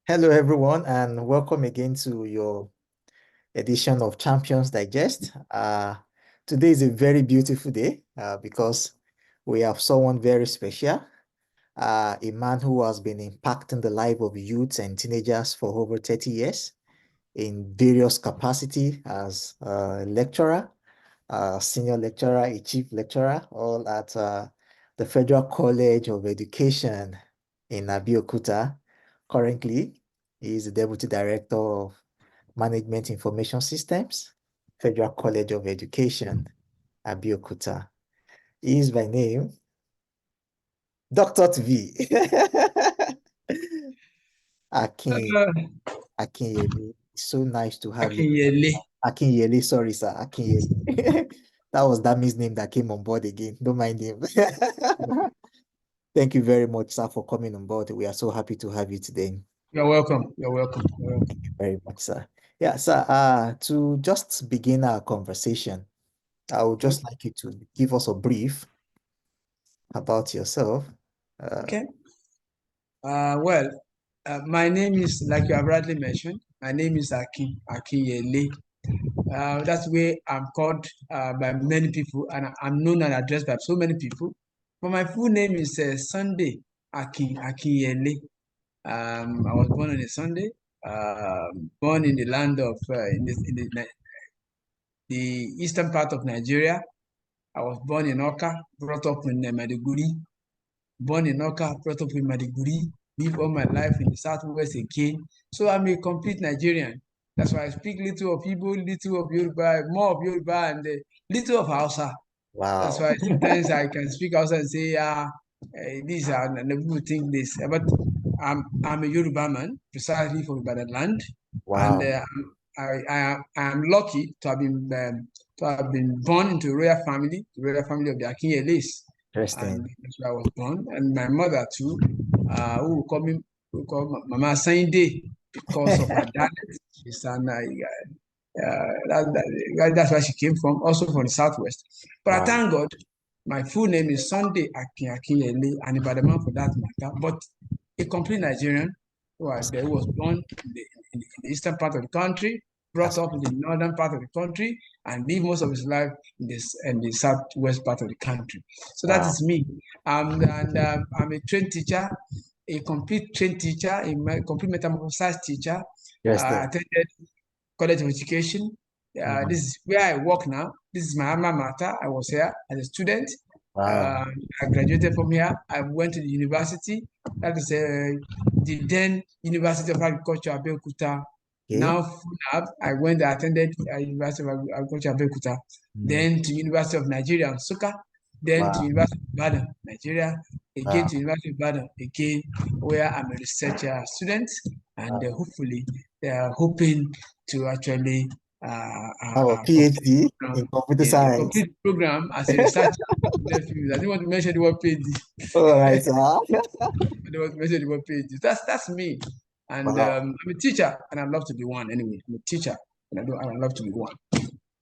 Hello, everyone, and welcome again to your edition of Champions Digest. Today is a very beautiful day because we have someone very special, a man who has been impacting the life of youths and teenagers for over 30 years in various capacity as a lecturer, a senior lecturer, a chief lecturer, all at the Federal College of Education in Abeokuta. Currently, he is the Deputy Director of Management Information Systems, Federal College of Education, Abeokuta. He is by name Dr. V. Akin, Uh, Akinyemi. So nice to have you. Akinyele. Akinyele, sorry, sir. Akinyele. That was Dami's name that came on board again. Don't mind him. Thank you very much, sir, for coming on board. We are so happy to have you today. You're welcome. You're welcome. You're welcome. Very much, sir. Yeah, sir, to just begin our conversation, I would just like you to give us a brief about yourself. Uh, Okay. Well, my name is, like you have rightly mentioned, my name is Akinyele. That's the way I'm called by many people, and I'm known and addressed by so many people. But my full name is Sunday Akinyele. I was born on a Sunday, born in the land of, the eastern part of Nigeria. I was born in Oka, brought up in Maiduguri. Born in Oka, brought up in Maiduguri, live all my life in the southwest again. So I'm a complete Nigerian. That's why I speak little of Igbo, little of Yoruba, more of Yoruba, and little of Hausa. That's wow. why sometimes I can speak Hausa and say, this, and people think this. But I'm a Yoruba man, precisely from Ibadan land, and Wow. I am lucky to have been born into a royal family, the royal family of the Akinyeles, and Interesting. that's where I was born. And my mother too, who call Mama Sainde because of her dialect. She's an that's where she came from, also from the southwest. But I Wow. thank God, my full name is Sunday Akinyele, and Ibadan for that matter. But a complete Nigerian who was born in the eastern part of the country, brought That's up in the northern part of the country, and lived most of his life in the southwest part of the country. So that wow. is me. I'm a trained teacher, a complete trained teacher, a complete metamorphosized teacher. I Interesting. attended College of Education. Mm. This is where I work now. This is my alma mater. I was here as a student. Wow. I graduated from here. I went to the university. That is the then University of Agriculture, Abeokuta. Okay. Now, FUNAB. I went, I attended University of Agriculture, Abeokuta. Mm. Then to University of Nigeria, Nsukka. Then to Wow. University of Ibadan, Nigeria. Again Wow. to University of Ibadan, again, where I'm a research student. And Wow. hopefully, they are hoping to actually Have a complete PhD program, in computer yes, a science. complete program as a researcher. I didn't want to mention the word PhD. All right, sir. I didn't want to mention the word PhD. That's me. And Wow. I'm a teacher, and I love to be one anyway. I'm a teacher, and I love to be one.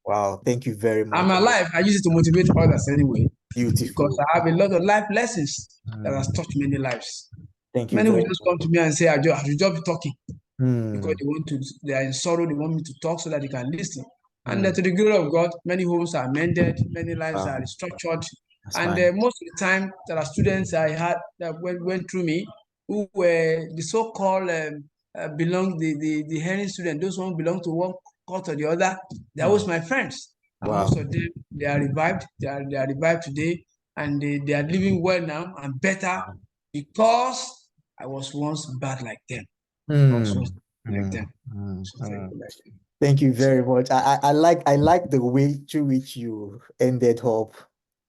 Wow. Thank you very I'm much. alive. I use it to motivate others anyway, because Beautiful. I have a lot of life lessons that has Mm. touched many lives. Thank you Many will very just much. come to me and say, I should just be talking, because Mm. they are in sorrow, they want me to talk so that they can listen. And Mm. to the glory of God, many homes are mended, many lives are Wow. restructured. That's And fine. most of the time, there are students I had that went through me who were the so-called the herring student, those who belong to one court or the other. They're always Mm. my friends. And Wow. most of them, they are revived. They are revived today, and they are living well now and better Wow. because I was once bad like them. I was once Mm. like them. Mm. Mm. So thank Mm. you, like them. Thank you So very much. I like the way through which you ended up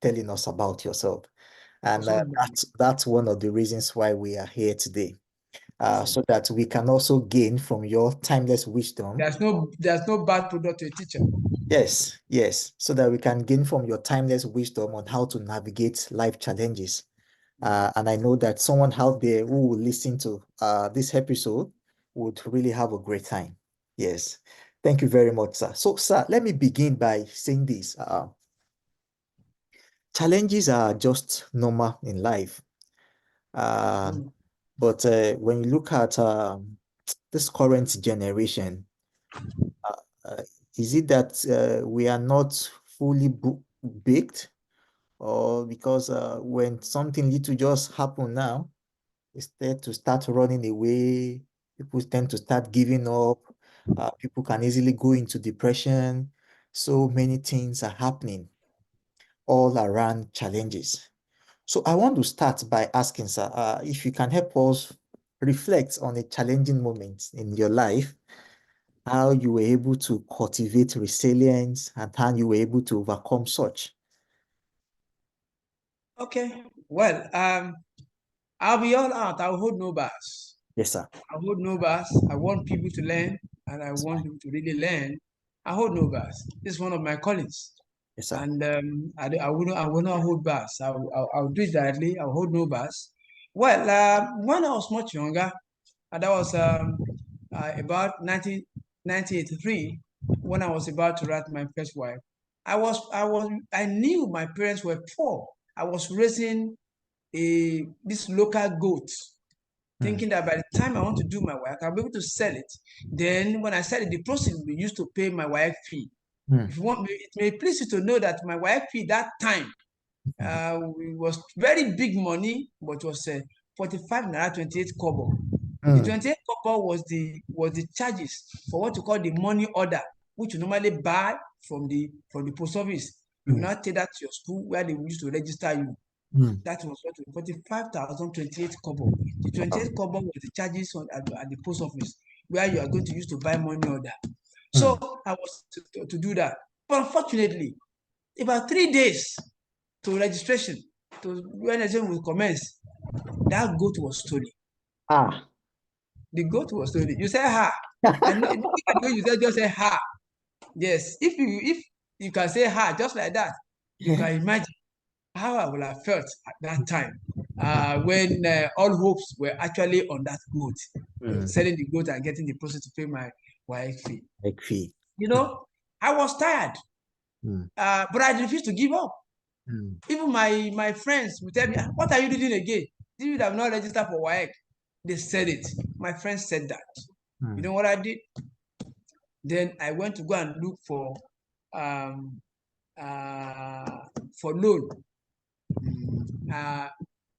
telling us about yourself. And also that's one of the reasons why we are here today. awesome. So that we can also gain from your timeless wisdom. There's no bad product to a teacher. Yes, yes, so that we can gain from your timeless wisdom on how to navigate life challenges. And I know that someone out there who will listen to this episode would really have a great time. Yes. Thank you very much, sir. So, sir, let me begin by saying this. Challenges are just normal in life. Uh, Mm. but when you look at this current generation, uh, uh, is it that we are not fully baked, or because when something little just happen now, instead to start running away, people tend to start giving up. People can easily go into depression. So many things are happening all around challenges. So I want to start by asking, sir, if you can help us reflect on a challenging moment in your life, how you were able to cultivate resilience and how you were able to overcome such. Okay. Well, I'll be all out. I'll hold no bars. Yes, sir. I hold no bars. I want people to learn, and I Yes, want people to really learn. I hold no bars. This is one of my callings, yes, sir. and I will not hold bars. I'll do it directly. I'll hold no bars. Well, when I was much younger, and that was about 1983, when I was about to write my first wife. I knew my parents were poor. I was raising a this local goat, Mm, thinking that by the time I want to do my work, I'll be able to sell it. Then when I sell it, the proceeds will be used to pay my wife fee. mm, If you want, it may please you to know that my wife fee that time mm, it was very big money, but it was 45 naira 28 kobo. The mm, 28 kobo was the charges for what you call the money order, which you normally buy from the post office. You mm, now take that to your school where they used to register you. mm. That was what 45,028 kobo. The Wow. 28 kobo was the charges at the post office where you are going to use to buy money order. So Mm. I was to do that. But unfortunately, about 3 days to registration, to when registration will commence, that goat was stolen. Ah. The goat was stolen. You say ha. And the way you said just say ha. Yes. If you can say ha just like that, you can imagine how I would have felt at that time when all hopes were actually on that goat, Mm. selling the goat and getting the process to pay my wife fee. Like fee. You Mm, know, I was tired, mm, but I refused to give up. mm, Even my friends would tell me, "Ah, what are you doing again? Did you have not registered for WAEC?" They said it. My friends said that. You mm. know what I did? Then I went to go and look um, for loan. Uh,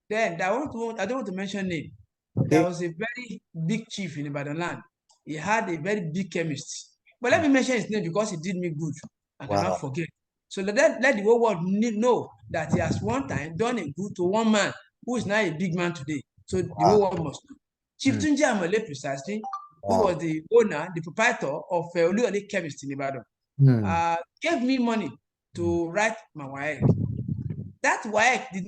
then I don't want to mention name. There Okay. was a very big chief in Ibadan land. He had a very big chemist. But let Mm. me mention his name because he did me good. I cannot Wow. forget. So let the whole world know that he has one time done a good to one man who is now a big man today. So the whole Wow. world must know. Chief Mm. Tunji Amole precisely, who Wow. was the owner, the proprietor of Oluyole Chemist in Ibadan, Mm. gave me money Mm. to write my WAEC. That WAEC did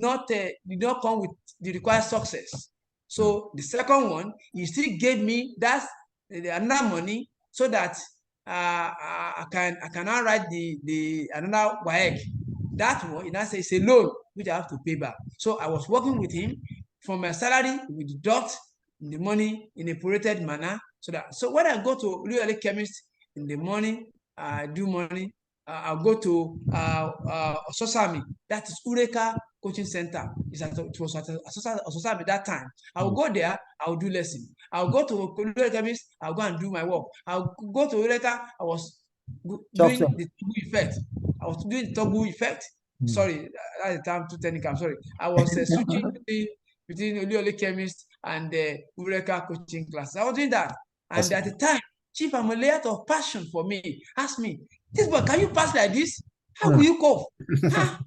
not come with the required success. Mm. So the second one, he still gave me that another money so that I can now write the another WAEC. That one, he now says it's a loan which I have to pay back. So I was working with him from my salary, we deduct the money in a prorated manner. So when I go to Oluyole Chemist in the morning, I do money. I'll go to Ososami, that is Ureka Coaching Center. It was at Ososami that time. I'll Mm. go there, I'll do lesson. I'll go to Oluyole Chemist, I'll go and do my work. I'll go to Ureka, I was doing Chocolate. the Togu effect. I was doing the Togu effect. Mm. Sorry, that's the term too technical. I'm sorry. I was switching between Oluyole Chemist and Ureka coaching class. I was doing that. And at Awesome. the time, Chief Amole, out of passion for me, asked me, "This boy, can you pass like this? How will Mm. you cope?" Huh?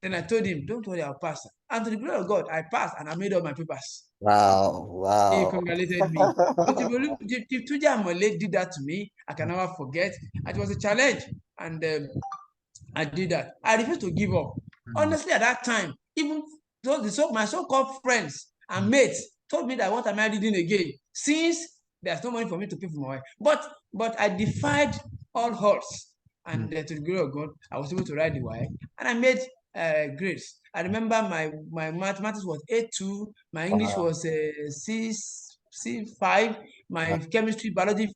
Then I told him, "Don't worry, I'll pass." And to the glory of God, I passed and I made all my papers. Wow. He Wow. congratulated me. So Chief Tuja Amole did that to me. I can never forget. It was a challenge. And I did that. I refused to give up. Mm. Honestly, at that time, even my so-called friends and Mm. mates told me that what am I reading again? Since there's no money for me to pay for my wife. But I defied all odds. Mm. And to the glory of God, I was able to write the wife. And I made grades. I remember my mathematics was A2, my English Wow. was C5, my Wow. chemistry, biology,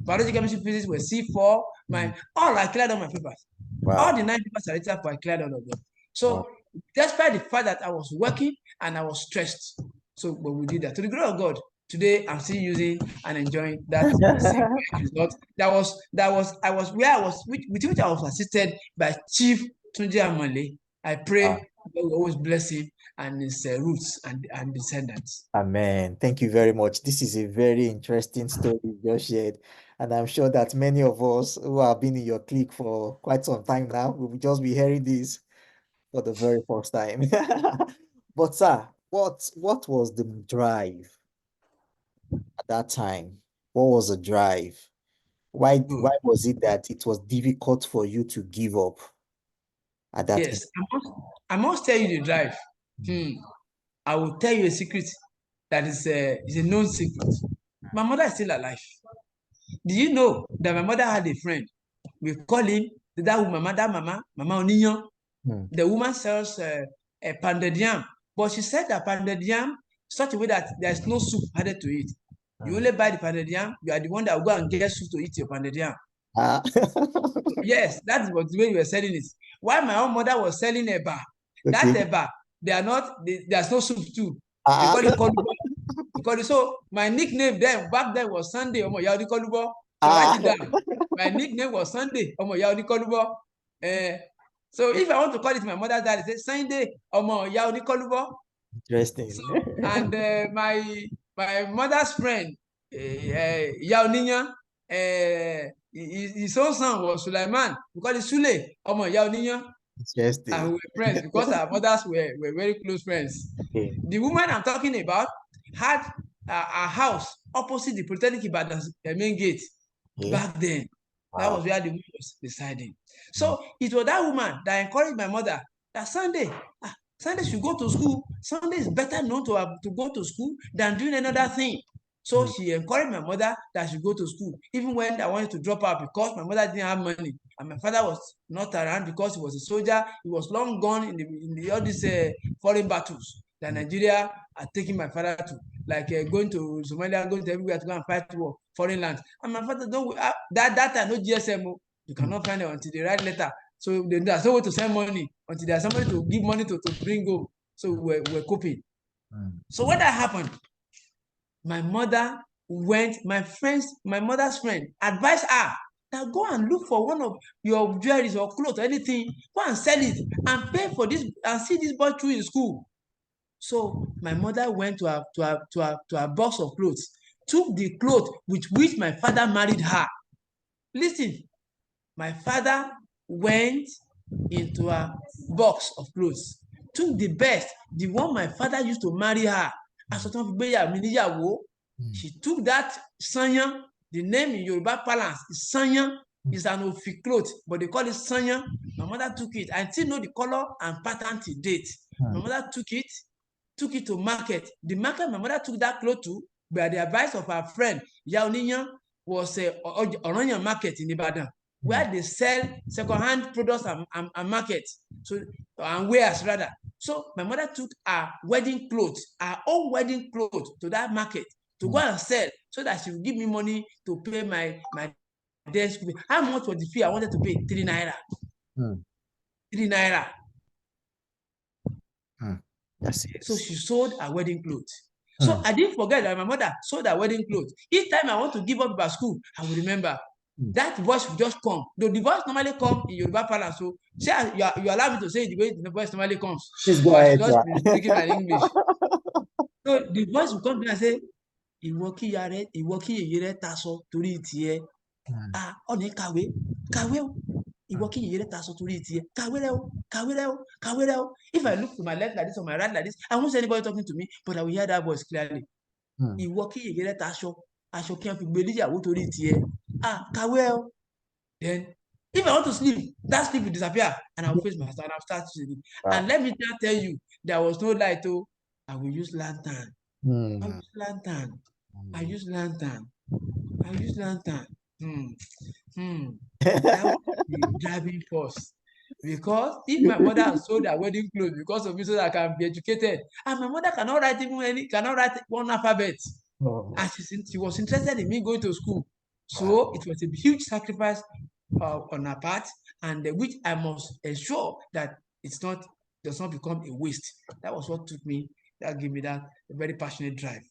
chemistry, physics were C4. Mm. I cleared all my papers. All Wow. the 9 papers I written for, I cleared all of them. Wow. So, despite the fact that I was working and I was stressed, so but we did that to the glory of God. Today, I'm still using and enjoying that same result. With which I was assisted by Chief Tunji Amale. I pray Wow. God will always bless him and his roots and descendants. Amen. Thank you very much. This is a very interesting story you just shared. And I'm sure that many of us who have been in your clique for quite some time now will just be hearing this for the very first time. But sir, what was the drive at that time? What was the drive? Why Good. was it that it was difficult for you to give up at that age? Yes, I must tell you the drive. Hmm. I will tell you a secret that is a known secret. My mother is still alive. Do you know that my mother had a friend? We call him that woman, Mama Oniyan. Hmm. The woman sells a pounded yam, but she said that pounded yam such a way that there is no soup added to it. You Hmm. only buy the pounded yam, you are the one that will go and get soup to eat your pounded yam. Ah. Yes, that was the way you were selling it. While my own mother was selling eba, that Okay. eba, there's no soup too. They Ah. call it kolubo. Because so my nickname then back then was Sunday Omo Ìyá Oníkọ́lúbọ́. So write Ah. it down. My nickname was Sunday Omo Ìyá Oníkọ́lúbọ́. Uh, so if I want to call it my mother's dad, I say Sunday Omo Ìyá Oníkọ́lúbọ́. So Interesting. and my mother's friend, Ìyá Oníyán, his own son was Sulaiman. We call it Sule Omo Ìyá Oníyán. And we Interesting. were friends because our mothers were very close friends. Okay. The woman I'm talking about had a house opposite the Polytechnic Ibadan main gate Okay. back then. That Wow. was where the woman was residing. Hmm. So it was that woman that encouraged my mother that Sunday should go to school. Sunday is better known to go to school than doing another thing. So Hmm. she encouraged my mother that she go to school, even when I wanted to drop out because my mother didn't have money and my father was not around because he was a soldier. He was long gone in all these foreign battles that Hmm. Nigeria are taking my father to, like going to Somalia, going to everywhere to go and fight war, foreign lands. And my father don't that time no GSM. You Hmm. cannot find it until they write letter. So there's no way to send money until there's somebody to give money to bring home. So we're coping. Hmm. So when that happened, my mother my mother's friend advised her that go and look for one of your jewelries or clothes or anything, go and sell it and pay for this and see this boy through in school. So my mother went to her box of clothes, took the cloth with which my father married her. Listen, my father went into a box of clothes, took the best, the one my father used to marry her. Aṣọ tí wọ́n fi gbéyàwó mi níyàwó. Hmm. She took that sanyan, the name in Yoruba parlance is sanyan, is an ofi cloth, but they call it sanyan. My mother took it. I still know the color and pattern till date. Hmm. My mother took it to market. The market my mother took that cloth to, by the advice of her friend, Ìyá Oníyán, was Ọ̀rànyàn market in Ibadan, Hmm. where they sell second-hand products and market. So and wares rather. So my mother took her wedding clothes, her own wedding clothes, to that market to go Hmm. and sell so that she will give me money to pay my debt school. How much was the fee I wanted to pay? 3 naira. Hmm. 3 naira. Hmm. Yes, So yes. she sold her wedding clothes. So Hmm. I didn't forget that my mother sold her wedding clothes. Each time I want to give up about school, I will remember Hmm. that voice will just come. The voice normally come in Yoruba parlance. So say you allow me to say it the way the voice normally comes, Please go or I should ahead, just sir. be speaking my English. So the voice will come to me and say, ìwọ kí yèyé rẹ taṣọ torí tiẹ̀. Hmm. Ọ̀nì kàwé, kàwé o. Ìwọ Hmm. kí yèyé rẹ taṣọ torí tiẹ̀. Kàwé rẹ o, kàwé rẹ o, kàwé rẹ o. If I look to my left like this or my right like this, I won't see anybody talking to me, but I will hear that voice clearly. Hmm. Ìwọ kí yèyé rẹ taṣọ, aṣọ kí wọ́n fi gbé níyàwó torí tiẹ̀. Kàwé o. Then if I want to sleep, that sleep will disappear and I will face my star and I will start sleeping. And Wow. let me just tell you, there was no light. Oh, I will use lantern. I Hmm. use lantern. I Hmm. use lantern. I use lantern. Hmm. Hmm. That was the driving force. Because if my mother had sold her wedding clothes because of me so that I can be educated, and my mother cannot write one alphabet, Oh, and she was interested in me going to school. wow. So it was a huge sacrifice on her part, and which I must ensure that it's not does not become a waste. That was what took me, that gave me that very passionate drive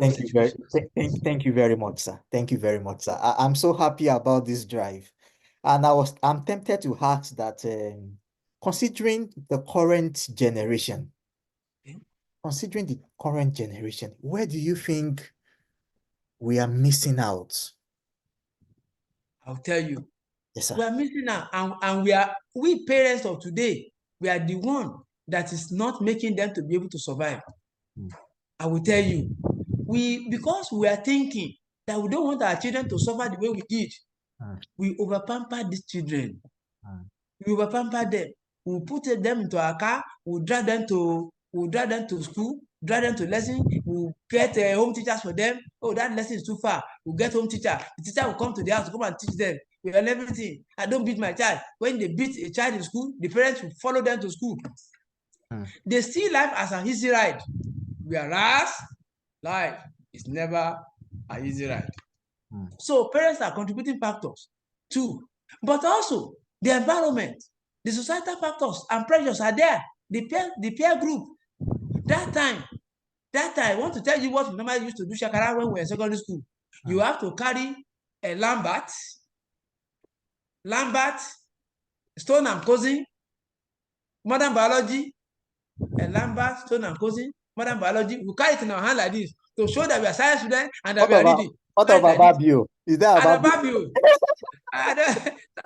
Thank you very, thank you very much, sir. Thank you very much, sir. I'm so happy about this drive. And I'm tempted to ask that, considering the current generation, considering the current generation, where do you think we are missing out? I'll tell you, Yes, sir. we are missing out, and we parents of today, we are the one that is not making them to be able to survive. Mm, I will tell you, because we are thinking that we don't want our children to suffer the way we did, mm, we over pamper these children. mm, We over pamper them. We put them into our car. We drive them to school, drive them to lesson. We get home teachers for them. Oh, that lesson is too far. We get home teacher. The teacher will come to the house to come and teach them. We learn everything. I don't beat my child. When they beat a child in school, the parents will follow them to school. mm, They see life as an easy ride, whereas life is never an easy ride. mm. So parents are contributing factors too, but also the environment, the societal factors and pressures are there. The peer group. That time, I want to tell you what we normally used to do shakara when we were in secondary school. You Mm. have to carry a Lambert, Stone and Cousin, modern biology, a Lambert, Stone and Cousin, modern biology. We carry it in our hand like this to show that we are science students and that we are reading. What Carry of it like this. Ababio? Is that And Ababio? above you,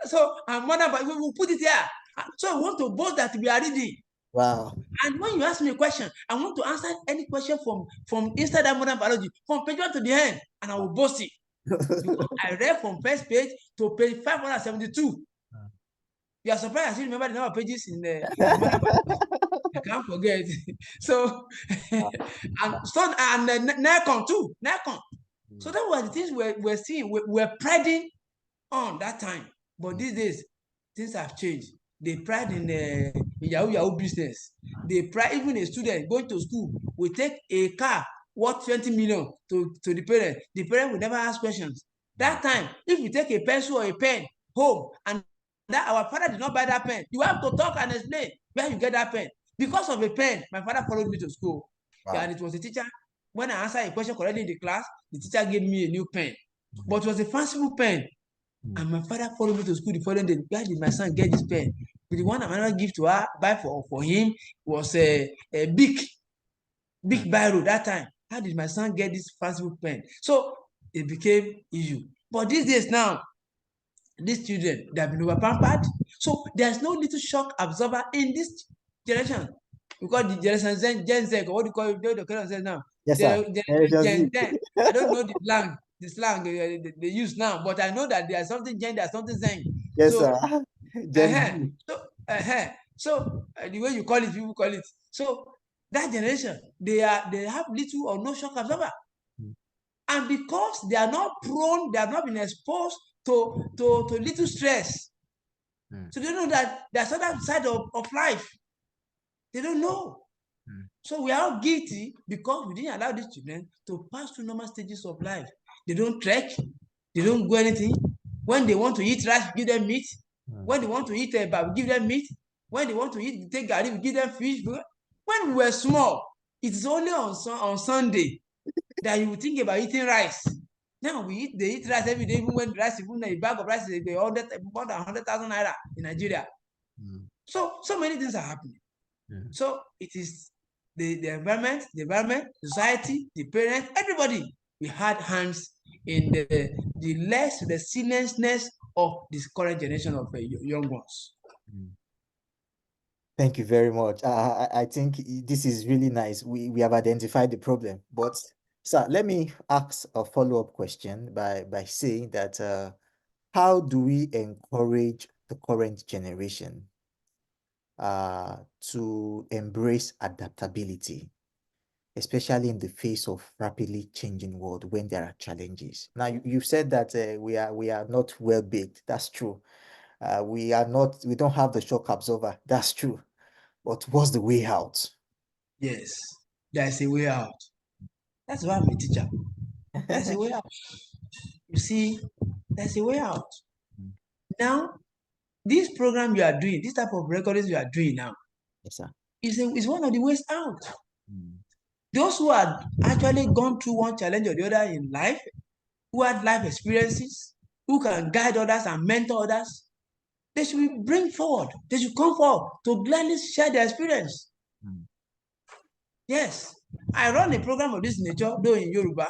so and modern biology, we will put it here. So we want to boast that we are reading. Wow. And when you ask me a question, I want to answer any question from inside that modern biology, from page 1 to the end, and I will boast it. Because I read from first page to page 572. You are surprised I still remember the number of pages in modern biology. I can't forget. So, and Stone and Necon too. Necon. So that were the things we're seeing. We're priding on that time. But these days, things have changed. They pride in Yahoo business. They pride, even a student going to school will take a car worth 20 million to the parent. The parent will never ask questions. That time, if you take a pencil or a pen home and that our father did not buy that pen, you have to talk and explain where you get that pen. Because of a pen, my father followed me to school. Yeah, Wow. and it was a teacher. When I answered a question correctly in the class, the teacher gave me a new pen. But it was a fanciful pen. And my father followed me to school the following day. Where did my son get this pen? But the one I'm gonna give to her, buy for him was a big biro that time. How did my son get this fanciful pen? So it became issue. But these days now, these children, they have been over pampered. So there's no little shock absorber in this generation. Because the generation Gen Z, or what do you call it? What do you call it now? Yes, sir. The Gen 10. I don't know the slang they use now, but I know that there's something Gen, there's something Zen. Yes, sir. So, Gen uh-huh. Z. So the way you call it, people call it. So that generation, they have little or no shock absorber. And because they are not prone, they have not been exposed to little stress. Mm, So they don't know that there's other side of life. They don't know. mm, So we are all guilty because we didn't allow these children to pass through normal stages of life. They don't trek, they don't go anything. When they want to eat rice, we give them meat. mm. When they want to eat eba, we give them meat. When they want to eat take garri, we give them fish. When we were small, it is only on Sunday that you think about eating rice. Now they eat rice every day, even when rice, even a bag of rice is more than 100,000 naira in Nigeria. Mm, So many things are happening. mm. So it is the environment, society, the parents, everybody. We had hands in the seriousness of this current generation of young ones. Mm. Thank you very much. I think this is really nice. We have identified the problem. But, sir, let me ask a follow-up question by saying that, how do we encourage the current generation to embrace adaptability, especially in the face of rapidly changing world when there are challenges? Now, you've said that, we are not well baked. That's true. We don't have the shock absorber. That's true. But what's the way out? Yes, there's a way out. That's why I'm a teacher. There's a way out. You see, there's a way out. Now, this program you are doing, this type of recordings you are doing now, Yes, sir. is one of the ways out. Mm, Those who had actually gone through one challenge or the other in life, who had life experiences, who can guide others and mentor others, they should bring forward. They should come forward to gladly share their experience. Yes, I run a program of this nature, though in Yoruba,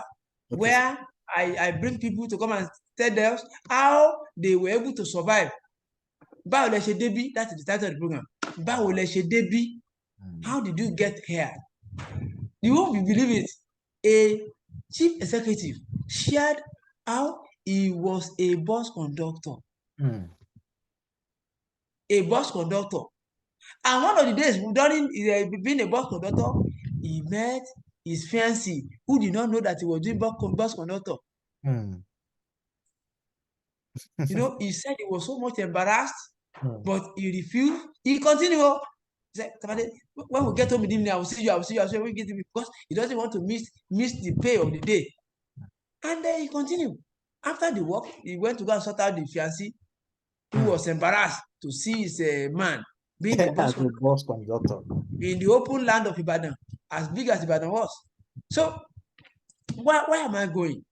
Okay, sir. where I bring people to come and tell them how they were able to survive. Báwo lẹ ṣe débí? That is the title of the program. Báwo lẹ ṣe débí? How did you get here? You won't believe it. A chief executive shared how he was a bus conductor. Mm. A bus conductor. And one of the days during being a bus conductor, he met his fiancée who did not know that he was doing bus conductor. Mm. You know, he said he was so much embarrassed, Mm. but he refused. He continued. He said, when we get home in the evening, I will see you, I will see you, I will see you. We get to, because he doesn't want to miss the pay of the day. And then he continued. After the work, he went to go and sort out the fiancée who Mm. was embarrassed to see his man being a bus As a conductor bus conductor. in the open land of Ibadan, as big as Ibadan was. So where am I going?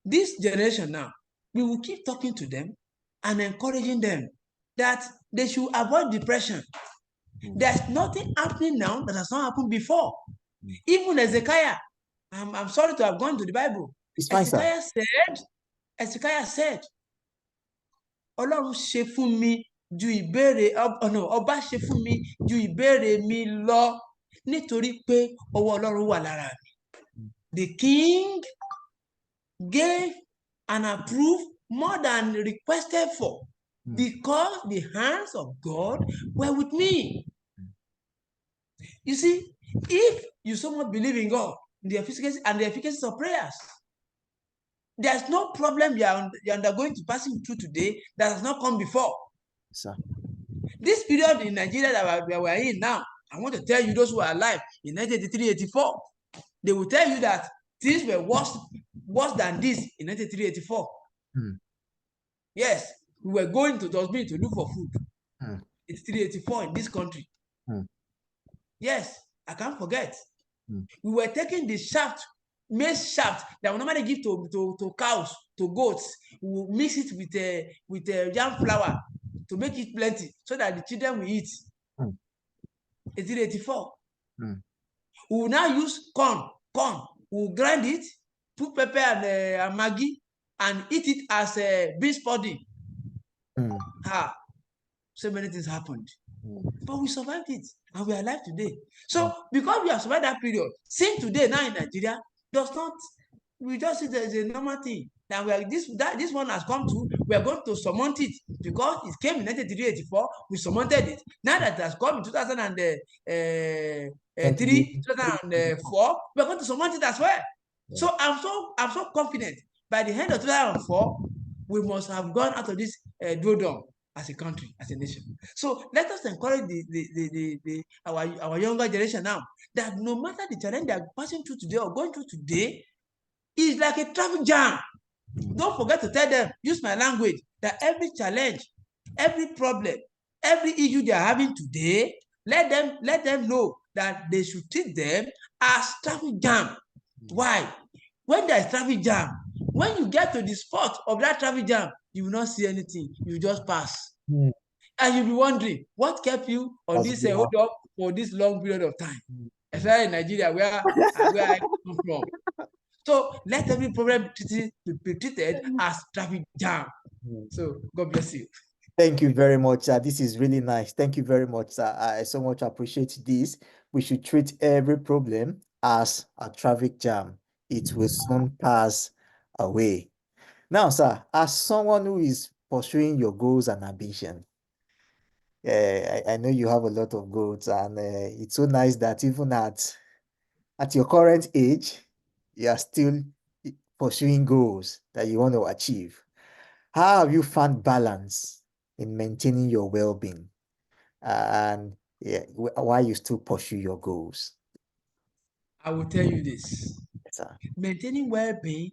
This generation now, we will keep talking to them and encouraging them that they should avoid depression. There's nothing happening now that has not happened before. Even Ezekiah, I'm sorry to have gone to the Bible. It's fine, sir. Ezekiah said, Ọlọ́run ṣe fún mi ju ìbéèrè ọba ṣe fún mi ju ìbéèrè mi lọ nítorí pé ọwọ́ Ọlọ́run wà lára mi. The king gave and approved more than requested for because the hands of God were with me. You see, if you so much believe in God, the efficacy of prayers, there's no problem you're undergoing to passing through today that has not come before. Sir. This period in Nigeria that we're in now, I want to tell you, those who are alive in 1983, 84, they will tell you that things were worse than this in 1983, 84. Yes, we were going to dustbin to look for food. 83, 84 in this country. Yes, I can't forget. We were taking the maize shaft that we normally give to cows, to goats. We will mix it with yam flour to make it plenty so that the children will eat. 1884. We will now use corn. We will grind it, put pepper and Maggi, and eat it as a beans pudding. So many things happened. But we survived it and we are alive today. So because we have survived that period, seeing today now in Nigeria does not, we just see there is a normal thing. That we are this one has come to, we are going to surmount it because it came in 1984, we surmounted it. Now that it has come in 2003, 2004, we are going to surmount it as well. Yeah. So I'm so confident by the end of 2004, we must have gone out of this doldrum as a country, as a nation. So let us encourage our younger generation now that no matter the challenge they are passing through today or going through today, it's like a traffic jam. Don't forget to tell them, use my language, that every challenge, every problem, every issue they are having today, let them know that they should treat them as traffic jam. Why? When there is traffic jam, when you get to the spot of that traffic jam, you will not see anything. You just pass. And you'll be wondering, what kept you on this hold up for this long period of time? Especially in Nigeria, where I come from. So let every problem be treated as traffic jam. So God bless you. Thank you very much, sir. This is really nice. Thank you very much, sir. I so much appreciate this. We should treat every problem as a traffic jam. It will soon pass away. Now, sir, as someone who is pursuing your goals and ambition, I know you have a lot of goals, and it's so nice that even at your current age, you are still pursuing goals that you want to achieve. How have you found balance in maintaining your well-being, and why you still pursue your goals? I will tell you this. Yes, sir. Maintaining well-being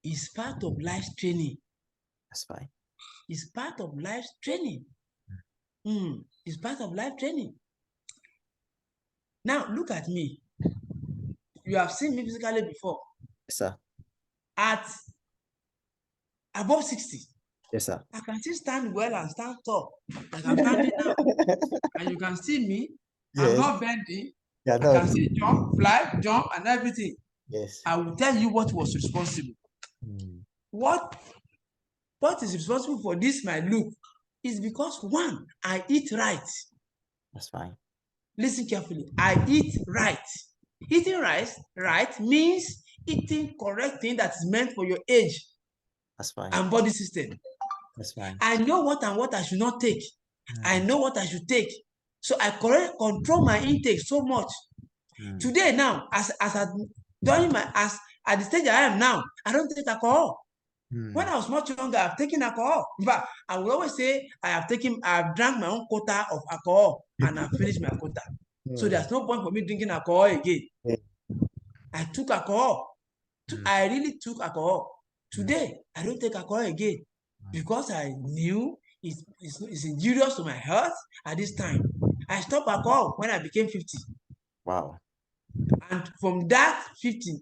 is part of life's training. That's fine. It's part of life's training. It's part of life training. Now, look at me. you have seen me physically before. Yes, sir. At above 60, Yes, sir. I can still stand well and stand tall, like I'm standing now. And you can see me. I'm Yes. not bending. Yeah, I no. can still jump, fly, jump, and everything. Yes. I will tell you what was responsible. Mm, What what is responsible for this my look is because one, I eat right. that's fine. Listen carefully. I eat right. Eating right means eating correct thing that is meant for your age That's fine. and body system. That's fine. I know what and what I should not take. I Mm, know what I should take. So I control my intake so much. mm, Today now, as I during my as at the stage I am now, I don't take alcohol. When mm. I was much younger, I've taken alcohol. But I will always say I've drank my own quota of alcohol and I've finished my quota. So Mm, there's no point for me drinking alcohol again. yeah, I took alcohol. mm, I really took alcohol. mm, Today, I don't take alcohol again mm. because I knew it's injurious to my health at this time. I stopped alcohol when I became 50. Wow. And from that 50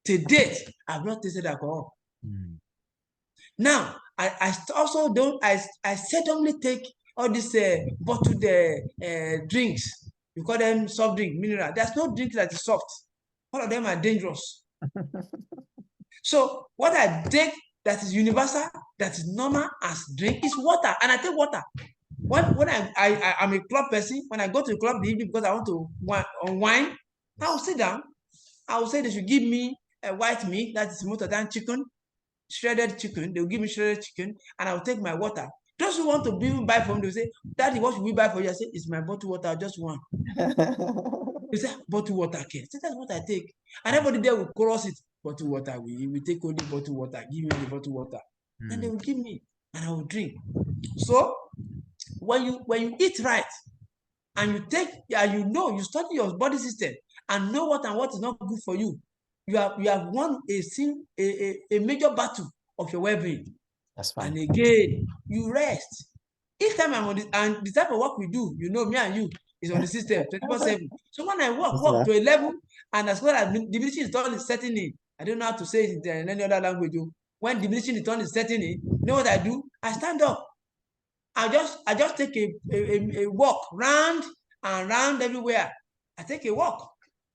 to date, I've not tasted alcohol. Mm, Now, I also don't, I seldomly take all these bottled drinks. You call them soft drink, mineral. There's no drink that is soft. All of them are dangerous. So what I take that is universal, that is normal as drink is water. And I take water. When I'm a club person, when I go to the club in the evening because I want to unwind, I will yes. sit down. I will say they should give me a white meat that is more than chicken, shredded chicken. They will give me shredded chicken, and I will take my water. Those who want to buy from me, they will say, Daddy, what should we buy for you? I say, it's my bottled water, I just one. They say, bottled water, care. Say, that's what I take. And everybody there will cross it. Bottled water, we take only bottled water. Give me the bottled water. And they Mm, will give me, and I will drink. So when you eat right, and you take you study your body system and know what and what is not good for you, you have won a major battle of your well-being. that's And fine. again, you rest. Each time I'm on this, and the type of work we do, me and you, is on the system 24/7. So when I Yes, work sir. to a level, and as well as diminishing return is setting in, I don't know how to say it in any other language. When diminishing return is setting in, you know what I do? I stand up. I just take a walk round and round everywhere. I take a walk.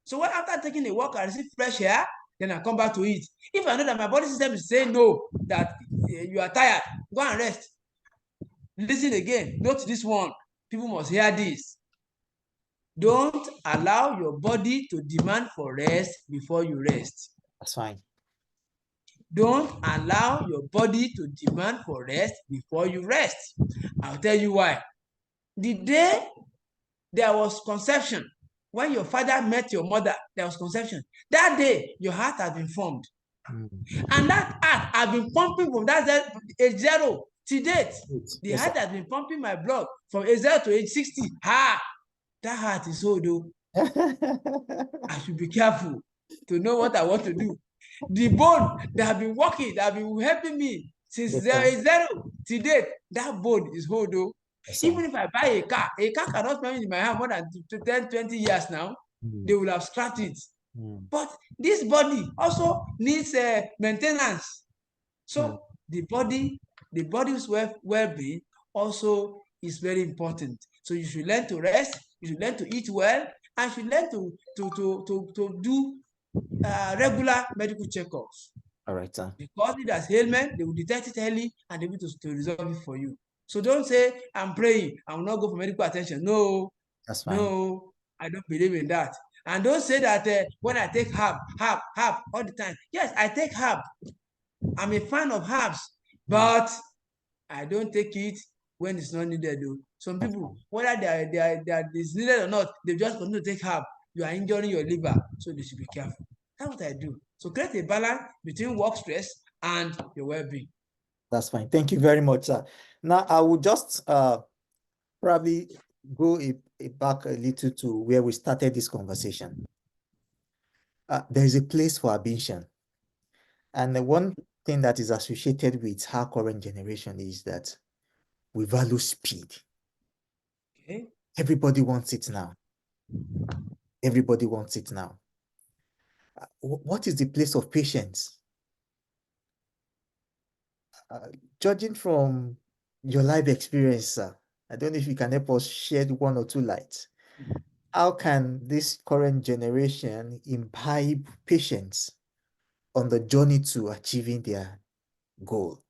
So when after taking a walk, I receive fresh air, then I come back to eat. If I know that my body system is saying no, that you are tired, go and rest. Listen again. Note this one. People must hear this. Don't allow your body to demand for rest before you rest. That's fine. Don't allow your body to demand for rest before you rest. I'll tell you why. The day there was conception, when your father met your mother, there was conception. That day, your heart has been formed. Mm. And that heart has been pumping from that age zero to date. Good. The Yes, sir. heart has been pumping my blood from age zero to age 60. That heart is old though. I should be careful to know what I want to do. The bone that have been working, that have been helping me since Yes, sir. zero to date, that bone is old though. Yes, sir. Even if I buy a car cannot spend in my hand more than 10, 20 years now, Mm, they will have scrapped it. mm, But this body also needs maintenance. mm. So the body's well-being also is very important. So you should learn to rest, you should learn to eat well, and you should learn to do regular medical checkups. All right, sir. Because it has ailment, they will detect it early and able to resolve it for you. So don't say, I'm praying, I will not go for medical attention. No, That's fine. no, I don't believe in that. And don't say that when I take herb all the time. Yes, I take herb. I'm a fan of herbs, Mm, but I don't take it when it's not needed though. Some that's people, fine. whether it's needed or not, they just continue to take herb. You are injuring your liver, so they should be careful. That's what I do. So create a balance between work stress and your well-being. That's fine. Thank you very much, sir. Now, I will just probably go back a little to where we started this conversation. There is a place for ambition. And the one thing that is associated with our current generation is that we value speed. Okay. Everybody wants it now. Everybody wants it now. what is the place of patience? Uh, Judging from your life experience, sir, I don't know if you can help us shed one or two lights. How can this current generation imbibe patience on the journey to achieving their goal?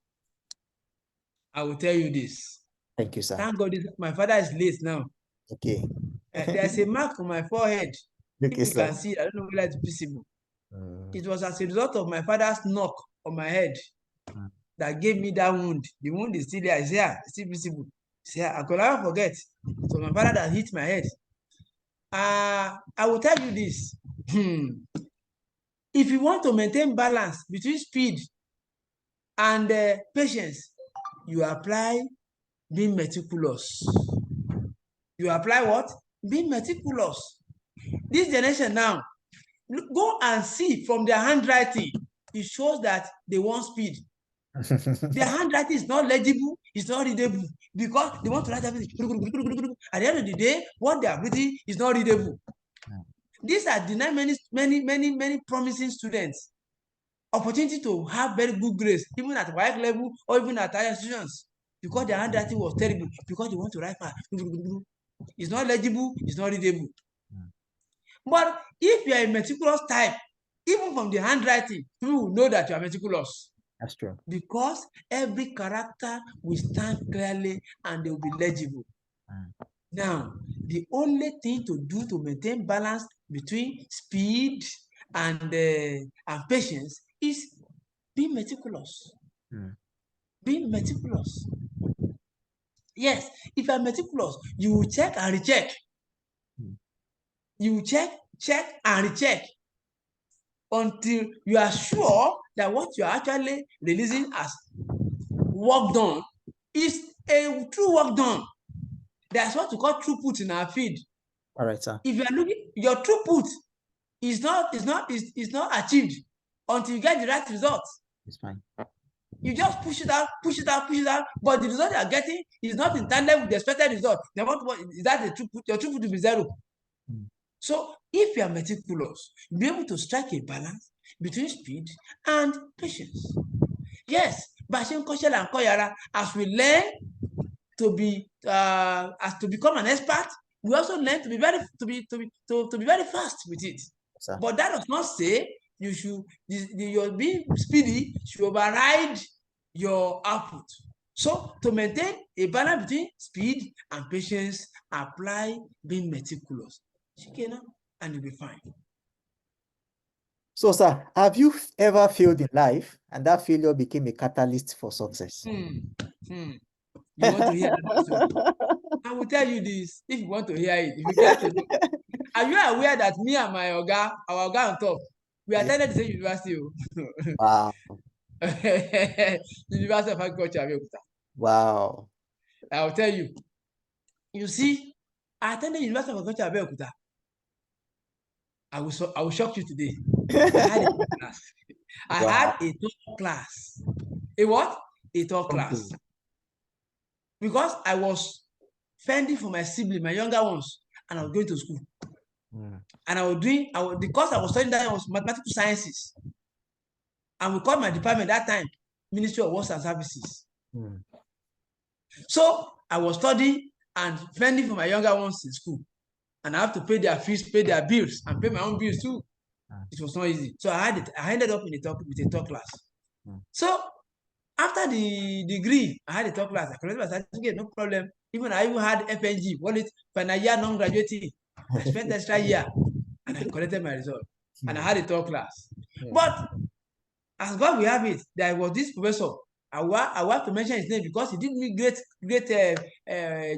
I will tell you this. Thank you, sir. Thank God my father is late now. Okay. There's a mark on my forehead. If Okay, you can sir. see it, I don't know whether it's visible. Mm, It was as a result of my father's knock on my head mm. that gave me that wound. The wound is still there. It's here. It's still visible. It's here. I could never forget. So my father that hit my head. I will tell you this. If you want to maintain balance between speed and patience, you apply being meticulous. You apply what? Being meticulous. This generation now, go and see from their handwriting. It shows that they want speed. Their handwriting is not legible, it's not readable because they want to write everything. At the end of the day, what they are reading is not readable. These are denying many promising students opportunity to have very good grades, even at WAEC level or even at higher institutions, because their handwriting was terrible, because they want to write fast. It's not legible, it's not readable. But if you are a meticulous type, even from the handwriting, people will know that you are meticulous. That's true. Because every character will stand clearly and they will be legible. Now, the only thing to do to maintain balance between speed and patience is being meticulous. Being meticulous. Yes, if you are meticulous, you will check and recheck. You will check and recheck until you are sure that what you are actually releasing as work done is a true work done. There's what we call throughput in our field. All right, sir. If you are looking, your throughput is not achieved until you get the right results. It's fine. You just push it out, push it out, push it out, but the result you are getting is not in tandem with the expected result. Then what is that the throughput? Your throughput will be zero. So if you are meticulous, you'll be able to strike a balance between speed and patience. Yes, bá a ṣe ń kọ́ṣẹ́ là ń kọ́ yàrá, as we learn to be as to become an expert, we also learn to be very fast with it. Sir. But that does not say you should your being speedy should override your output. So to maintain a balance between speed and patience, apply being meticulous. And you'll be fine. So, sir, have you ever failed in life and that failure became a catalyst for success? You want to hear that story? I will tell you this if you want to hear it. If you get to know. Are you aware that me and my oga, our oga on top, we attended the same university? Wow. University of Agriculture, Abeokuta. Wow. I will tell you. You see, I attended University of Agriculture, Abeokuta. I will shock you today. I had a top class. I had a top class. A what? A top class. Because I was fending for my sibling, my younger ones, and I was going to school. And the course I was studying that was mathematical sciences. And we called my department that time Ministry of Works and Services. So I was studying and fending for my younger ones in school. And I have to pay their fees, pay their bills, and pay my own bills too. It was not easy. So I ended up with a top class. So after the degree, I had a top class. I collected my certificate, no problem. I even had FNG, final year non-graduating. I spent extra year and I collected my result. And I had a top class. But as God will have it, there was this professor. I want to mention his name because he did me great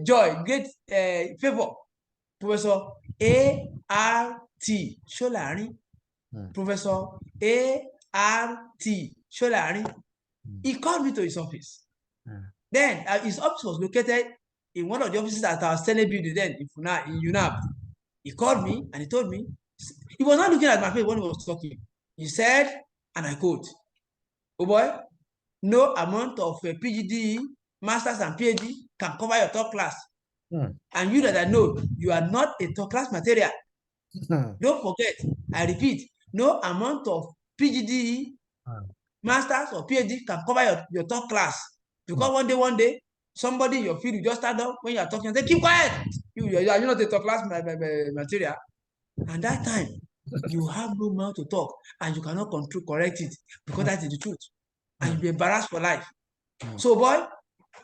joy, great favor. Professor A.R.T. Solarin. Professor A.R.T. Solarin. He called me to his office. Then his office was located in one of the offices at our Senate building then in UNAB. He called me and he told me, he was not looking at my face when he was talking. He said, and I quote, "Oh boy, no amount of PhD, masters and PhD can cover your top class. And you that I know, you are not a top class material. Don't forget, I repeat, No amount of PGDE, masters or PhD can cover your top class. Because one day, somebody in your field will just stand up when you are talking and say, keep quiet. You are not a top class material. And that time, you have no mouth to talk and you cannot correct it because that is the truth. And you'll be embarrassed for life. So, boy,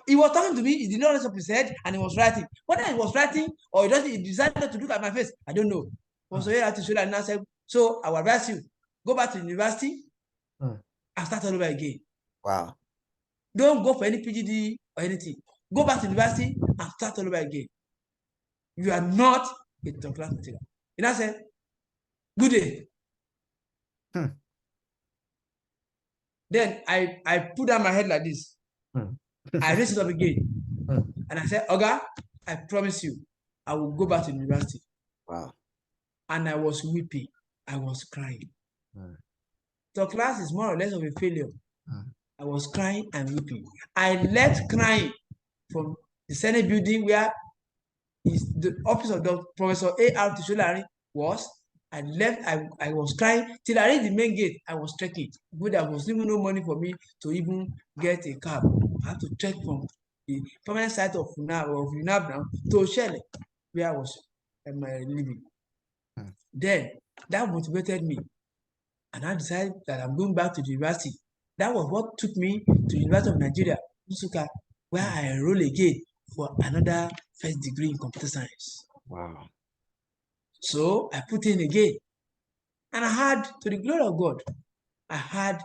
he was talking to me, he did not raise up his head and he was writing. Whether he was writing or he decided to look at my face, I don't know. So he had to show that and I said, so I will advise you, go back to the university and start all over again. Wow. Don't go for any PGD or anything. Go back to university and start all over again. You are not a top class material. And I said, good day. Then I put down my head like this. I raised it up again. And I said, Oga, I promise you, I will go back to university. Wow. And I was weeping. I was crying. The class is more or less of a failure. I was crying and weeping. I left crying from the Senate building where the office of the Professor A.R. Tisholari was. I left, I was crying till I reached the main gate. I was trekking. But there was even no money for me to even get a cab. I had to trek from the permanent site of UNAB now to Shelley, where I was living. Then that motivated me. And I decided that I'm going back to the university. That was what took me to the University of Nigeria, Nsukka, where I enrolled again for another first degree in computer science. Wow. So I put in again. And I had, to the glory of God, I had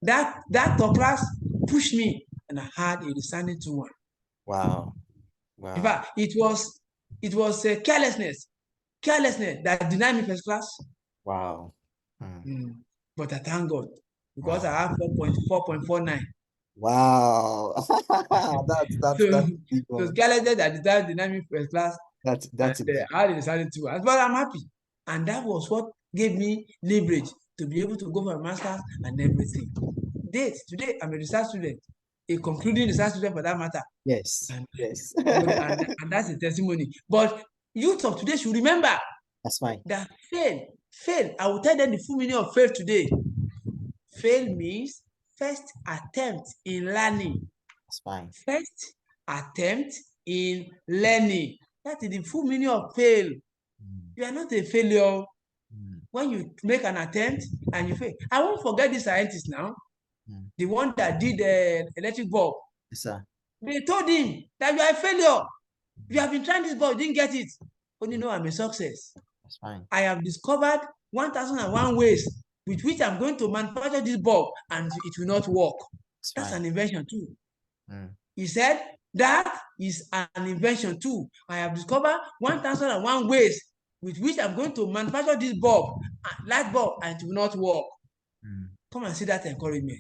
that top class pushed me and I had a resounding 2-1. Wow. Wow. In fact, it was carelessness that denied me first class. Wow. But I thank God because Wow. I have 4.49. Wow. That's So big it was one. carelessness that denied me first class. That's a big I had a resounding 2-1. But I'm happy. And that was what gave me leverage to be able to go for a master's and everything. Today, I'm a research student, a concluding research student for that matter. yes. And, Yes. and that's a testimony. But youth of today should remember That's fine. that fail. I will tell them the full meaning of fail today. Fail means first attempt in learning. That's fine. First attempt in learning. That is the full meaning of fail. You are not a failure when you make an attempt and you fail. I won't forget this scientist now, the one that did the electric bulb. Yes, sir. They told him that you are a failure. You have been trying this bulb, you didn't get it. Only know I'm a success. That's fine. I have discovered 1001 ways with which I'm going to manufacture this bulb and it will not work. That's an invention too. He said, that is an invention too. I have discovered 1001 ways with which I'm going to manufacture this bulb, light bulb, and it will not work. Come and see that encouragement.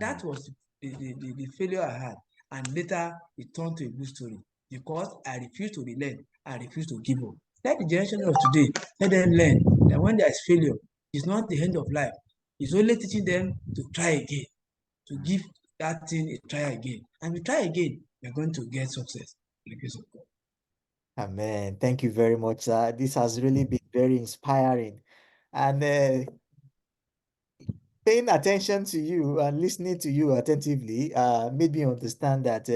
That was the failure I had. And later, it turned to a good story because I refused to relent. I refused to give up. Let the generation of today, let them learn that when there is failure, it's not the end of life. It's only teaching them to try again, to give that thing a try again. And we try again, we're going to get success in the grace of God. Amen. Thank you very much, sir. This has really been very inspiring. And paying attention to you and listening to you attentively made me understand that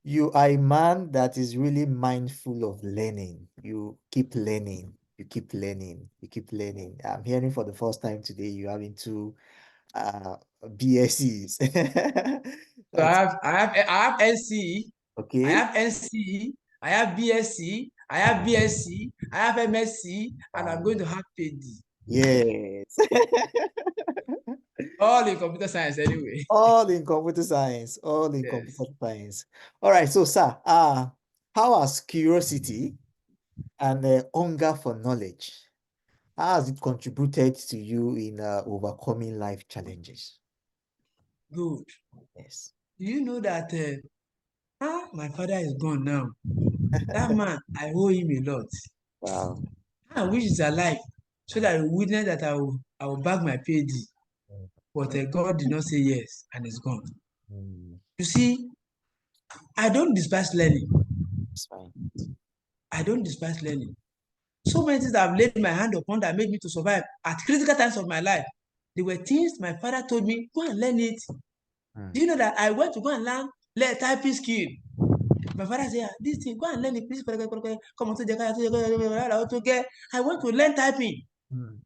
you are a man that is really mindful of learning. You keep learning. You keep learning. You keep learning. I'm hearing for the first time today you are into BScs. So That's I have NCE, I okay. have NCE, I have BSc, I have BSc, I have MSc, and I'm going to have PhD. Yes. All in computer science anyway. All in computer science. All in Yes. computer science. All right. So, sir, how has curiosity and hunger for knowledge, how has it contributed to you in overcoming life challenges? Good. Yes. Do you know that my father is gone now? That man, I owe him a lot. Wow. I wish he's alive so that I will witness that I will back my PhD. But God did not say yes, and it's gone. You see, I don't despise learning. It's fine. I don't despise learning. So many things that I've laid my hand upon that made me to survive at critical times of my life. They were things my father told me, go and learn it. Do you know that I went to go and learn typing skill? My father said, this thing, go and learn it, please. Come on, to get. I went to learn typing. And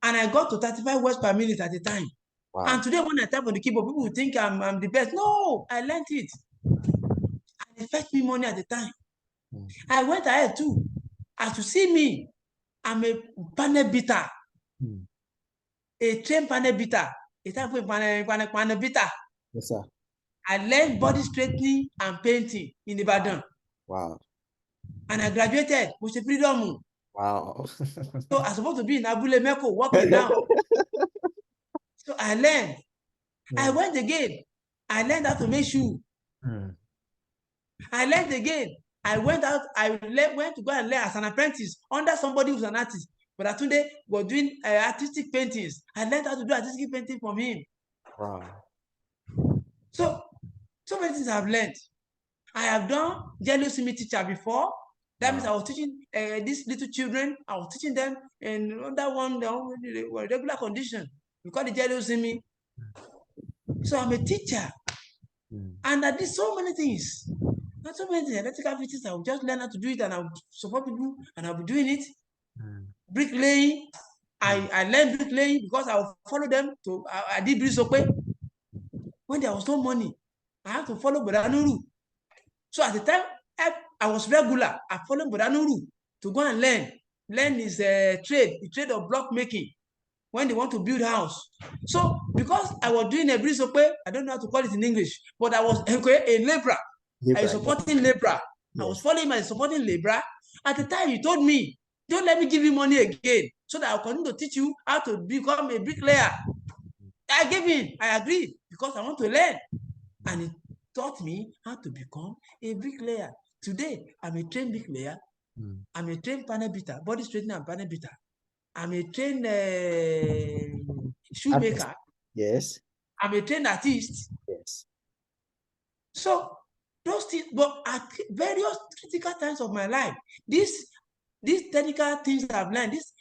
I got to 35 words per minute at a time. Wow. And today, when I type on the keyboard, people will think I'm the best. No, I learned it. And it fetched me money at the time. I went ahead too. As you see me, I'm a panel beater, a trained panel beater. A time for panel beater. Yes, sir. I learned body straightening and painting in Ibadan. Wow. And I graduated with a freedom. Wow. So I'm supposed to be in Abule Meko working now. So I learned. I went again. I learned how to make shoe. I learned again. I went out, went to go and learn as an apprentice under somebody who's an artist. But Atunde was doing artistic paintings. I learned how to do artistic painting from him. Wow. So many things I've learned. I have done jealousy teacher before. That means I was teaching these little children. I was teaching them in under one regular condition. We call it jealousy. So I'm a teacher, and I did so many things. Not so many electrical fittings. I will just learn how to do it, and I will support people, and I'll be doing it. Bricklaying. I learned bricklaying because I will follow them to. I did brisope. When there was no money, I had to follow Bodanuru. So at the time, I was regular. I followed Bodanuru to go and learn. Learn is a trade, the trade of block making when they want to build house. So because I was doing a brisope, I don't know how to call it in English, but I was a laborer. I supporting laborer. I was following my supporting laborer. At the time, he told me, don't let me give you money again so that I'll continue to teach you how to become a bricklayer. I gave in. I agreed because I want to learn. And he taught me how to become a bricklayer. Today, I'm a trained bricklayer. I'm a trained panel beater, body straightener and panel beater. I'm a trained shoemaker. Yes. I'm a trained artist. Yes. So those things, but at various critical times of my life, these technical things I've learned, this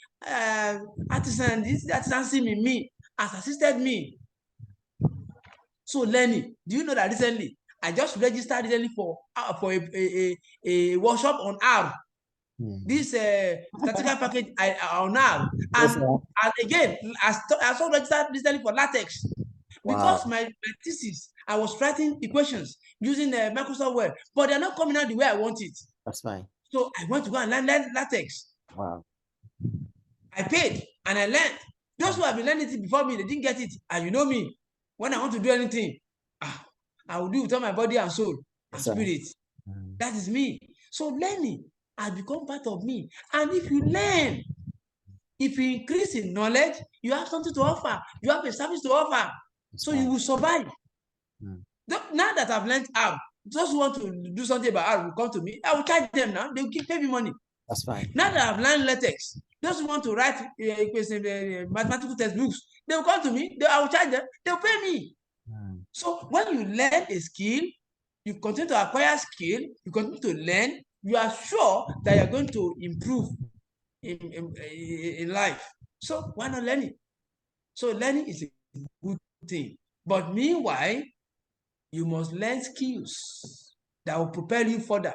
artisanship in me has assisted me. So learning. Do you know that recently I just registered recently for a workshop on R. This statistical package on R. Yes, And again, I also registered recently for latex. Because wow. my thesis, I was writing equations using Microsoft Word, but they're not coming out the way I want it. That's fine. So I went to go and learn latex. Wow. I paid and I learned. Those who have been learning it before me, they didn't get it. And you know me, when I want to do anything, I will do it with all my body and soul and Yes, spirit. That is me. So learning has become part of me. And if you learn, if you increase in knowledge, you have something to offer. You have a service to offer. So you will survive. Now that I've learned how, those who want to do something about how will come to me. I will charge them now. They will pay me money. That's fine. Now that I've learned latex, those who want to write mathematical textbooks, they will come to me. I will charge them. They will pay me. So when you learn a skill, you continue to acquire skill, you continue to learn, you are sure that you're going to improve in life. So why not learning? So learning is a good thing. But meanwhile, you must learn skills that will propel you further.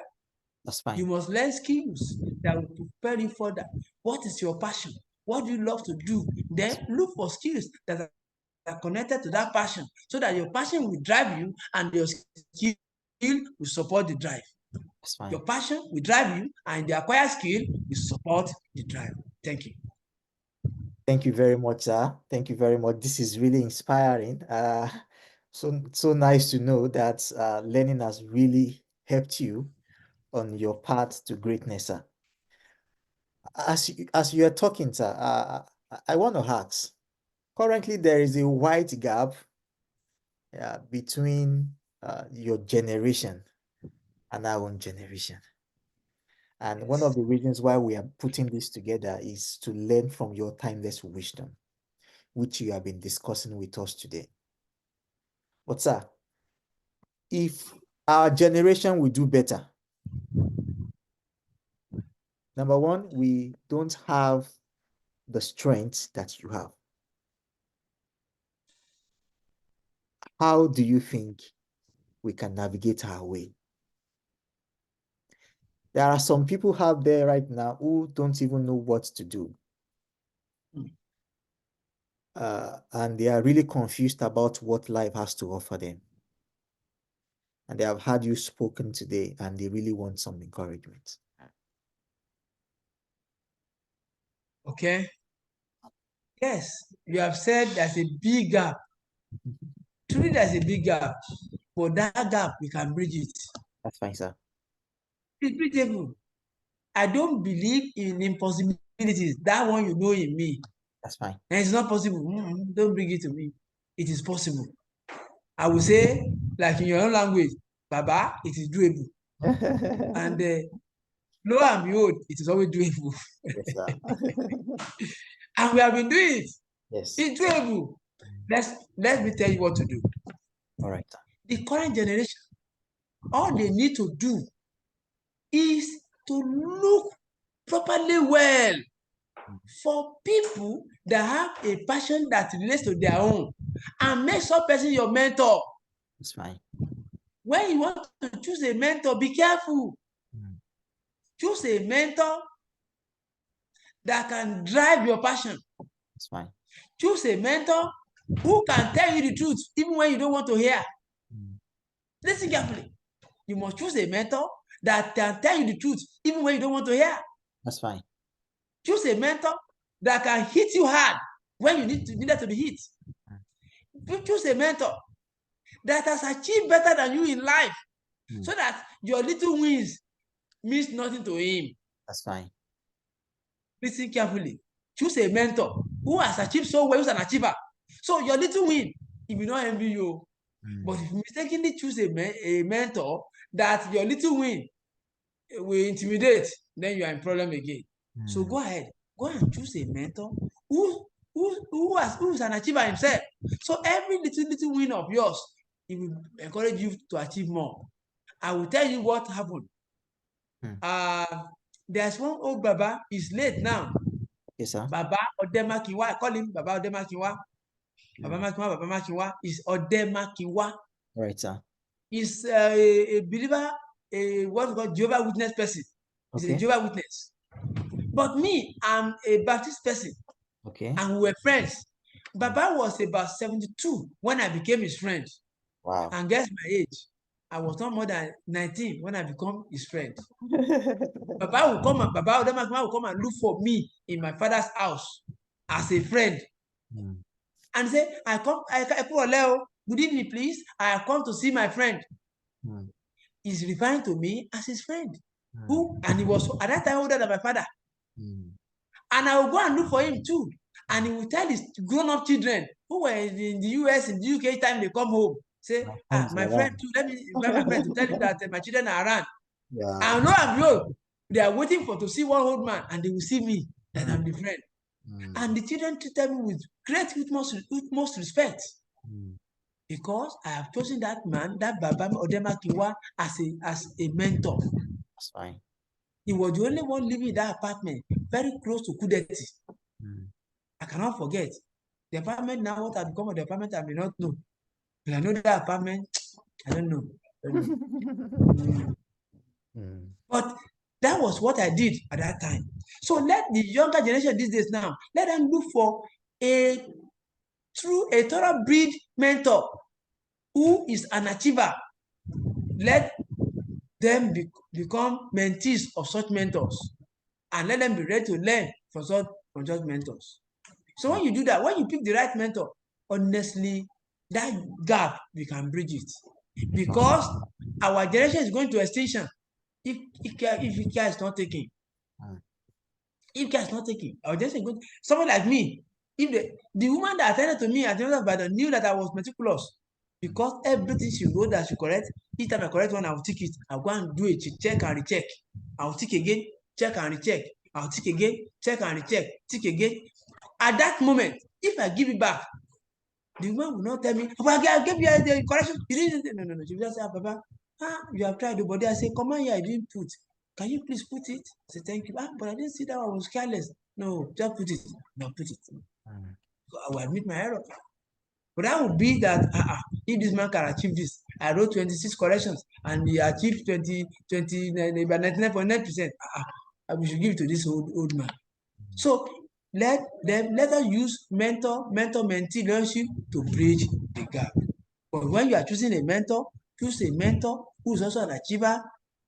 That's fine. You must learn skills that will propel you further. What is your passion? What do you love to do? Then look for skills that are connected to that passion so that your passion will drive you and your skill will support the drive. That's fine. Your passion will drive you and the acquired skill will support the drive. Thank you. Thank you very much, sir. Thank you very much. This is really inspiring. So nice to know that learning has really helped you on your path to greatness, sir. As you are talking, sir, I want to ask. Currently, there is a wide gap between your generation and our own generation. And one of the reasons why we are putting this together is to learn from your timeless wisdom, which you have been discussing with us today. But sir, if our generation will do better, Number one, we don't have the strength that you have. How do you think we can navigate our way? There are some people out there right now who don't even know what to do. And they are really confused about what life has to offer them. And they have had you spoken today and they really want some encouragement. Okay. Yes, you have said there's a big gap. Truly, there's a big gap. But that gap, we can bridge it. That's fine, sir. It's bridgeable. I don't believe in impossibilities. That one you know in me. That's fine. And it's not possible. Don't bring it to me. It is possible. I will say, like in your own language, Baba, it is doable. And lo and behold, it is always doable. Yes, sir. And we have been doing it. Yes. It's doable. Let me tell you what to do. All right. The current generation, all they need to do is to look properly well for people that have a passion that relates to their own, and make some person your mentor. That's fine. When you want to choose a mentor, be careful. Choose a mentor that can drive your passion. That's fine. Choose a mentor who can tell you the truth even when you don't want to hear. Listen carefully. You must choose a mentor that can tell you the truth even when you don't want to hear. That's fine. Choose a mentor that can hit you hard when you needed to be hit. Choose a mentor that has achieved better than you in life, so that your little wins means nothing to him. That's fine. Listen carefully. Choose a mentor who has achieved so well, who's an achiever. So your little win, he will not envy you. But if you mistakenly choose a mentor that your little win will intimidate, then you are in problem again. So go ahead, go and choose a mentor who's an achiever himself. So every little win of yours, he will encourage you to achieve more. I will tell you what happened. There's one old Baba, he's late now. Yes, sir. Baba Odemakinwa, I call him Baba Odemakinwa. Baba Makinwa is Odemakinwa. Right, sir. He's a believer, what's called Jehovah Witness person. He's a Jehovah Witness. But me, I'm a Baptist person. Okay. And we were friends. Baba was about 72 when I became his friend. Wow. And guess my age. I was not more than 19 when I become his friend. Baba Odemakinwa will come and look for me in my father's house as a friend. And say, I put Leo, good evening, please. I have come to see my friend. He's referring to me as his friend. And he was at that time older than my father. And I will go and look for him too. And he will tell his grown-up children who were in the US, in the UK time they come home, say, my friend too, let me invite my friend to tell him that my children are around. Yeah. And lo and behold, they are waiting to see one old man, and they will see me, that I'm the friend. And the children treated me with great utmost respect. Because I have chosen that man, that Baba Odemakinwa, as a mentor. That's fine. He was the only one living in that apartment, very close to Kudeti. I cannot forget. The apartment now, what has become of the apartment, I may not know. But I know that apartment, I don't know. But that was what I did at that time. So let the younger generation these days now, let them look for a thoroughbred mentor who is an achiever. Let them become mentees of such mentors, and let them be ready to learn from such mentors. So when you do that, when you pick the right mentor, honestly, that gap, we can bridge it. Because our generation is going to extinction if care is not taken. If care is not taken, our generation is going to, someone like me, if the woman that attended to me at the end of the knew that I was meticulous, because everything she wrote that she correct, each time I correct one, I will tick it. I'll go and do it, check and recheck. I'll tick again, check and recheck. I'll tick again, check and recheck, tick again. At that moment, if I give it back, the woman will not tell me, I gave you the correction. You didn't. No. She will just say, Baba, you have tried, but I say, come on here, I didn't put. Can you please put it? I said, thank you. Ah, but I didn't see that one. I was careless. No, just put it. No, put it. mm, So I will admit my error. But that would be that if this man can achieve this, I wrote 26 corrections and he achieved 20, about 99.9%. We should give it to this old man. So let us use mentee relationship to bridge the gap. But when you are choosing a mentor, choose a mentor who is also an achiever, mm,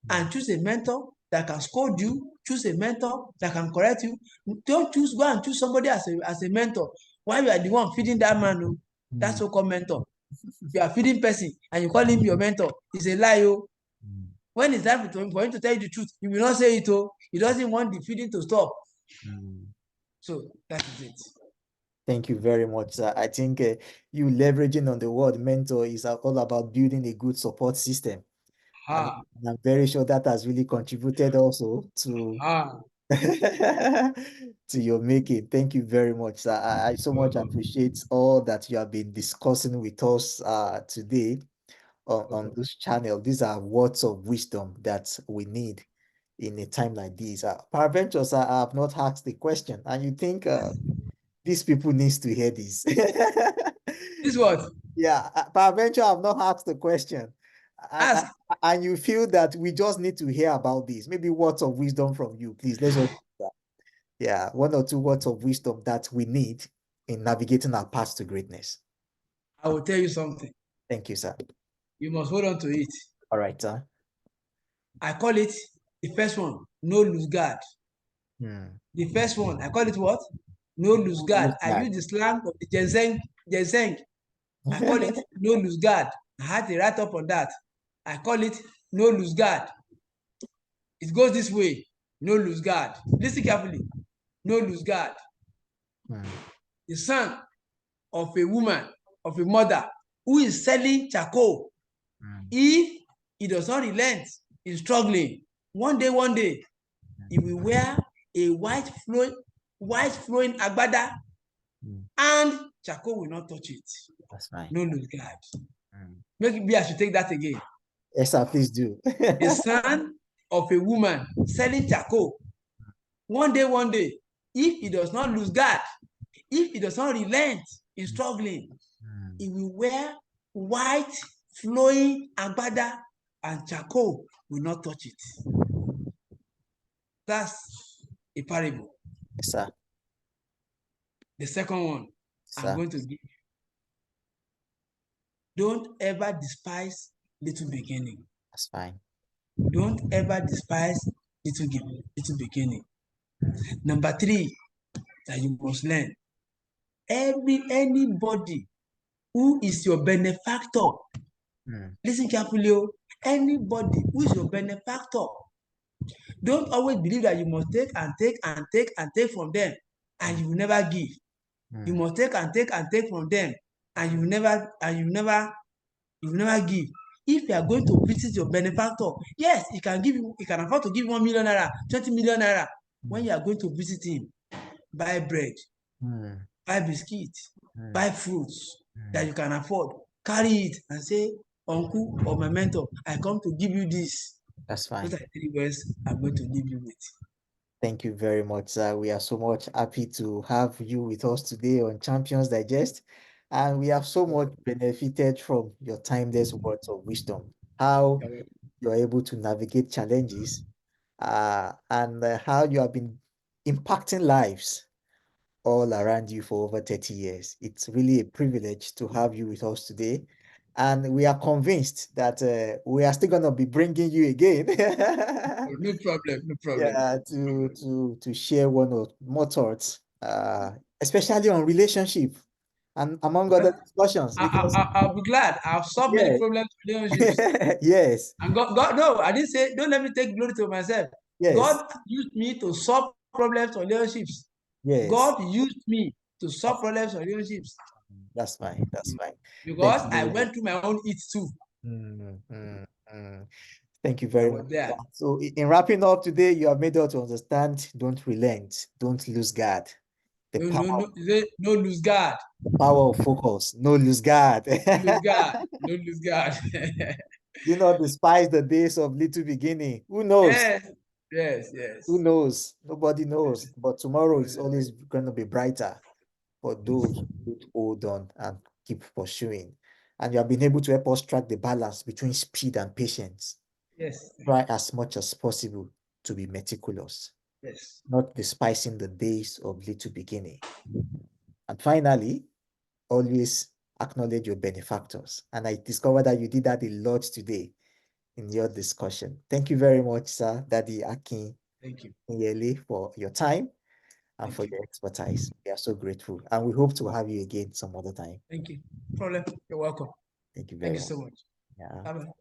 and choose a mentor that can scold you, choose a mentor that can correct you. Don't go and choose somebody as a mentor while you are the one feeding that man. Oh, that mm, so-called mentor. You are feeding person and you call him your mentor. It's a lie. Oh. mm, When it's time for him to tell you the truth, he will not say it. Oh. He doesn't want the feeding to stop. mm. So that is it. Thank you very much, sir. I think you leveraging on the word mentor is all about building a good support system. And Ha, I'm very sure that has really contributed also to ha. to your making. Thank you very much, sir. I so much Welcome. appreciate all that you have been discussing with us today on Welcome. this channel. These are words of wisdom that we need in a time like this. Peradventure, sir, I have not asked the question, and you think these people needs to hear this. This what? Yeah, peradventure, I've not asked the question. And, Ask. and you feel that we just need to hear about this. Maybe words of wisdom from you, please. Let's just, yeah, one or two words of wisdom that we need in navigating our path to greatness. I will tell you something. Thank you, sir. You must hold on to it. All right, sir. I call it the first one, no lose guard. Hmm. The first one, I call it what? No lose guard. Who's I that? use the slang of the Ginseng. I call it no lose guard. I had to write up on that. I call it no lose guard. It goes this way, no lose guard. Listen carefully. No lose guard. Hmm. The son of a woman, of a mother, who is selling charcoal, Hmm. if he does not relent in struggling, one day, he will wear a white flowing agbada, Hmm. and charcoal will not touch it. That's fine. No lose guard. Hmm. Maybe I should take that again. Yes, sir, please do. The son of a woman selling charcoal, one day, if he does not lose guard, if he does not relent in struggling, Hmm. he will wear white flowing agbada, and charcoal will not touch it. That's a parable. Yes, sir. The second one I'm Sir, going to give. Don't ever despise little beginning. that's fine. Don't ever despise little beginning. Hmm. Number three that you must learn. Anybody who is your benefactor, Hmm. listen carefully. Oh, anybody who is your benefactor, don't always believe that you must take and take and take and take from them and Hmm. you will never give. You Hmm. must take and take and take from them and you will never give. If you are going to visit your benefactor, yes, he can afford to give 1 million naira, 20 million naira. When Hmm. you are going to visit him, buy bread, Hmm. buy biscuit, Hmm. buy fruits that Hmm. you can afford. Carry it and say, uncle or my mentor, I come to give you this. That's Those fine. are the 3 words I'm going to leave you with. Thank you very much, sir. We are so much happy to have you with us today on Champions Digest. And we have so much benefited from your timeless words of wisdom, how you're able to navigate challenges, and how you have been impacting lives all around you for over 30 years. It's really a privilege to have you with us today. And we are convinced that we are still going to be bringing you again. No problem, no problem. Yeah, to share one or more thoughts, especially on relationship and among other discussions, because I'll be glad. I've solved many yeah, problems in relationships. yes, And God, no, I didn't say, don't let me take glory to myself. yes, God used me to solve problems in relationships. yes. God used me to solve That's, problems in relationships that's fine. That's fine. Thank because you I very much. went through my own it too. Thank you I very was much. there. So, in wrapping up today, you have made us to understand: don't relent, don't lose guard. The No, power, no, no, no lose guard. the power of focus. No lose guard. No lose guard. No lose guard. Do not despise the days of little beginning. Who knows? Yes. Yes, Who yes, knows? Nobody knows. But tomorrow yes. is always going to be brighter for those who hold on and keep pursuing. And you have been able to help us track the balance between speed and patience. Yes, Try as much as possible to be meticulous, yes. not despising the days of little beginning. And finally, always acknowledge your benefactors. And I discovered that you did that a lot today in your discussion. Thank you very much, sir, Daddy Akin Thank you. Yele, for your time and for Thank you. your expertise. We are so grateful. And we hope to have you again some other time. Thank you. Problem. You're welcome. Thank you Thank very you much. so much. Yeah. Bye bye.